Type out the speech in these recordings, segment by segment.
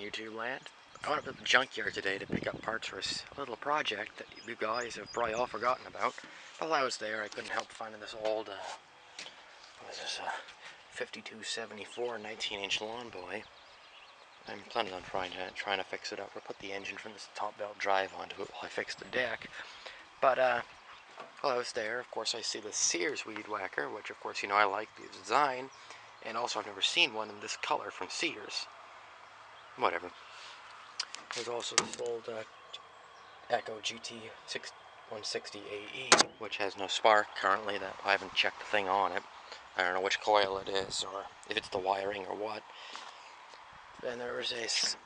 YouTube land. I went up to the junkyard today to pick up parts for a little project that you guys have probably all forgotten about. While I was there, I couldn't help finding this old, what is this, 5274 19-inch lawn boy. I'm planning on trying to fix it up or put the engine from this top belt drive onto it while I fix the deck. But while I was there, of course, I see the Sears weed whacker, which of course, you know, I like the design, and also I've never seen one in this color from Sears. Whatever. There's also this old Echo GT 160 AE, which has no spark currently. That I haven't checked the thing on it. I don't know which coil it is, or if it's the wiring or what. Then there was this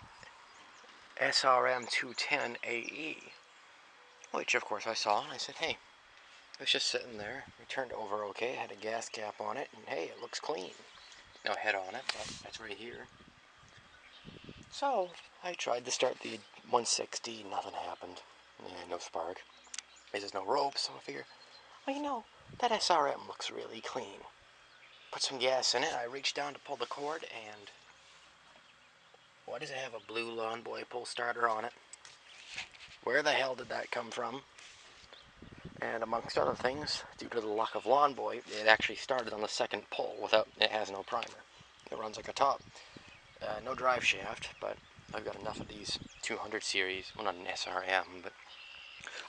SRM 210 AE, which of course I saw, and I said, hey, it was just sitting there. It turned over okay, it had a gas cap on it, and hey, it looks clean. No head on it, but that's right here. So I tried to start the 160, nothing happened. Yeah, no spark. There's no rope, so I figure, well, you know, that SRM looks really clean. Put some gas in it, I reached down to pull the cord, and why does it have a blue Lawn Boy pull starter on it? Where the hell did that come from? And amongst other things, due to the luck of Lawn Boy, it actually started on the second pull without, it has no primer. It runs like a top. No drive shaft, but I've got enough of these 200 series, well not an SRM, but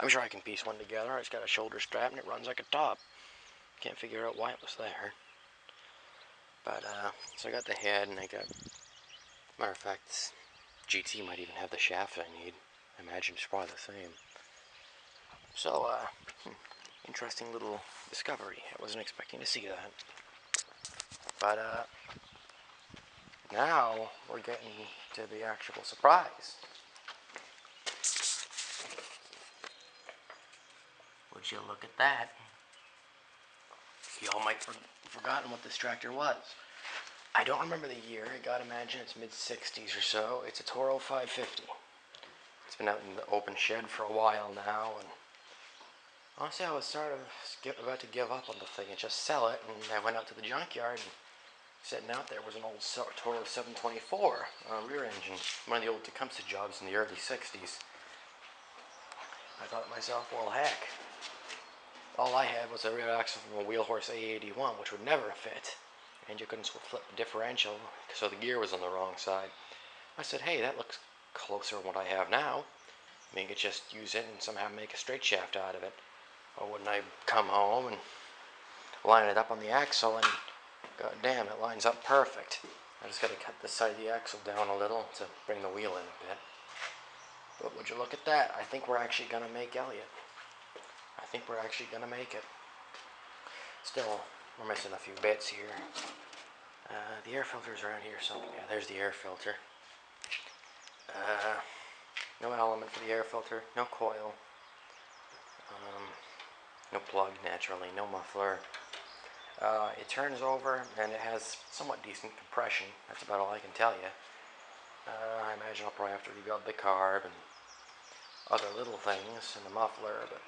I'm sure I can piece one together. It's got a shoulder strap and it runs like a top. Can't figure out why it was there. But, so I got the head and I got, matter of fact, GT might even have the shaft I need. I imagine it's probably the same. So, interesting little discovery. I wasn't expecting to see that. But, now we're getting to the actual surprise. Would you look at that? Y'all might have forgotten what this tractor was. I don't remember the year. I gotta imagine it's mid-60s or so. It's a Toro 550. It's been out in the open shed for a while now, and honestly I was sort of about to give up on the thing and just sell it, and I went out to the junkyard, and sitting out there was an old Toro 724 rear engine, one of the old Tecumseh jobs in the early 60s. I thought to myself, well heck, all I had was a rear axle from a Wheelhorse A81, which would never fit, and you couldn't flip the differential, so the gear was on the wrong side. I said, hey, that looks closer than what I have now. I mean, you could just use it and somehow make a straight shaft out of it. Or wouldn't I come home and line it up on the axle, and god damn, it lines up perfect. I just got to cut this side of the axle down a little to bring the wheel in a bit. But would you look at that? I think we're actually going to make Elliott. I think we're actually going to make it. Still, we're missing a few bits here. The air filter's around here somewhere. Yeah, there's the air filter. No element for the air filter, no coil. No plug, naturally, no muffler. It turns over and it has somewhat decent compression. That's about all I can tell you. I imagine I'll probably have to rebuild the carb and other little things and the muffler, but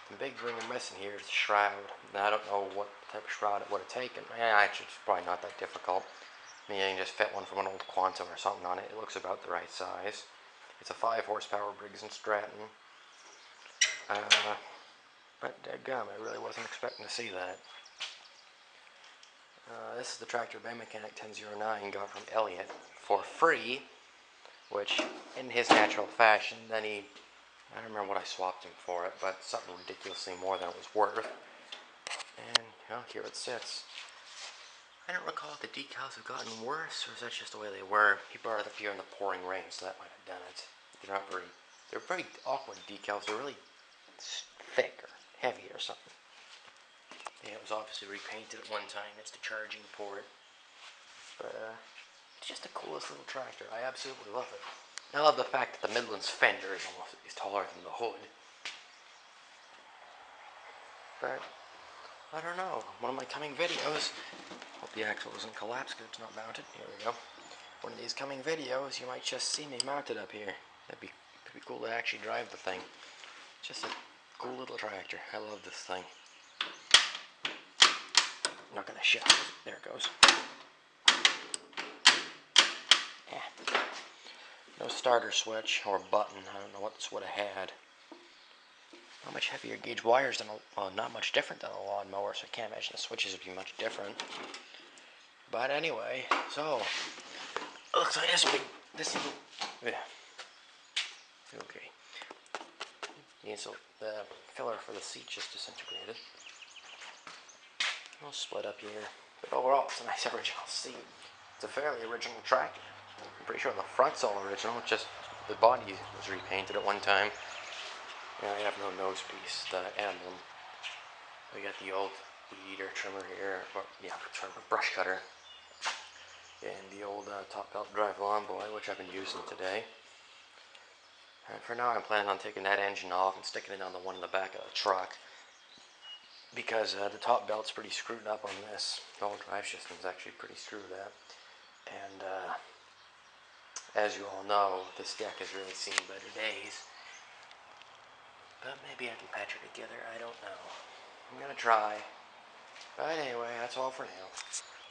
the big thing we're missing here is the shroud. Now, I don't know what type of shroud it would have taken. Actually, it's probably not that difficult. I mean, you can just fit one from an old Quantum or something on it. It looks about the right size. It's a 5 horsepower Briggs & Stratton. But dadgum, I really wasn't expecting to see that. This is the tractor Bay Mechanic 1009 got from Elliott for free, which, in his natural fashion, then I don't remember what I swapped him for it, but something ridiculously more than it was worth. And, well, here it sits. I don't recall if the decals have gotten worse, or is that just the way they were? He brought it up here in the pouring rain, so that might have done it. They're very awkward decals. They're really thick or heavy or something. Yeah, it was obviously repainted at one time. It's the charging port. But, it's just the coolest little tractor. I absolutely love it. I love the fact that the Midland's fender is taller than the hood. But, I don't know. One of my coming videos, hope the axle doesn't collapse because it's not mounted. Here we go. One of these coming videos, you might just see me mounted up here. That'd be pretty cool to actually drive the thing. Just a cool little tractor. I love this thing. I'm not going to shout. There it goes. Yeah. starter switch or button. I don't know what this would have had. Not much heavier gauge wires than well, not much different than a lawnmower, so I can't imagine the switches would be much different. But anyway, so it looks like this yeah. Okay. Yeah, so the filler for the seat just disintegrated. I'll split up here. But overall, it's a nice original seat. It's a fairly original tractor. I'm pretty sure the front's all original, just the body was repainted at one time. Yeah, I have no nose piece, the emblem. We got the old weed eater trimmer here, or yeah, brush cutter. And the old top belt drive lawn boy, which I've been using today. And for now, I'm planning on taking that engine off and sticking it on the one in the back of the truck, because the top belt's pretty screwed up on this. The whole drive system's actually pretty screwed up. And as you all know, this deck has really seen better days. But maybe I can patch it together, I don't know. I'm gonna try. But anyway, that's all for now.